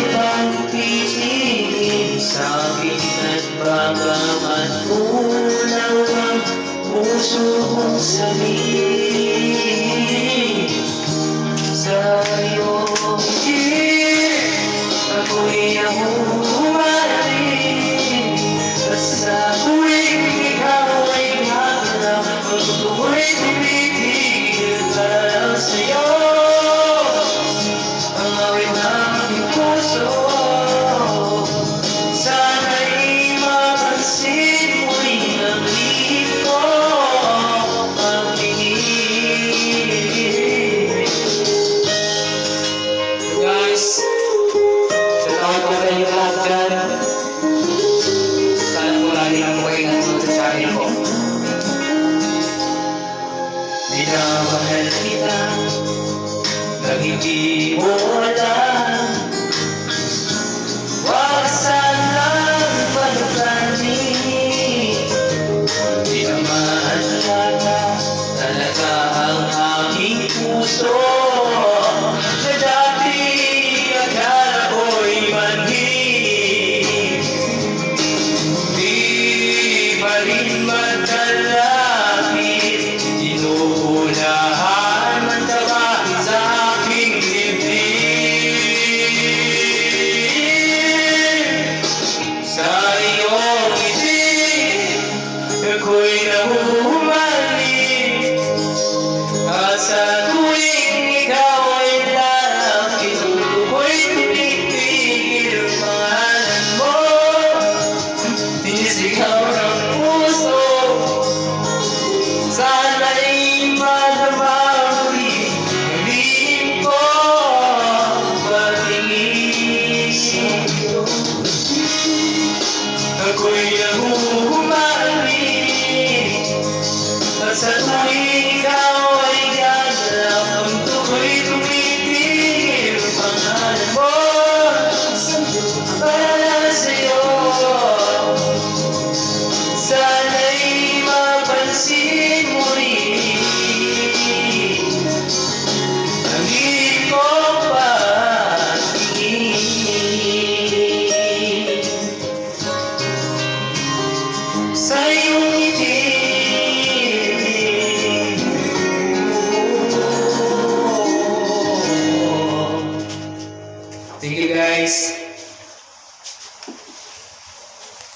ibang titingin sa'kin at bagamat kulang ang puso kong sabihin sa'yo. Ako'y humaling sa tuwing ikaw ay hanap, ako'y tumitigil para sa'yo. Ang awit ng aking puso, sana'y mapansin mo'y naglit ko ang tingin. Guys, salamat po sa inyo lahat dyan. Sana po lagi lang po kayo nanonood sa channel ko. Minamahal kita nang hindi mo alam. Wag sanang pagpapanin. Di naman talaga ang aking puso na dati akala ko'y manhid. Di pa rin matalapit, inuunahan ang tawa sa aking dibdib. Sa iyong ngiti, ako'y nahuhumaling. At sa tuwing ikaw ay lalapit, ako'y tumitigil ang pangalan mo. Tinisigaw ng puso, sana'y madama uli ang lihim ko patingin. Ako'y nahuhumaling. At sa tuwing ikaw ay gagalap, ang tuko'y tumitigil ang pangalan mo para sa'yo. Sana'y mapansin mo rin ang di ko patingin sa iyong ngiti. Thank you guys.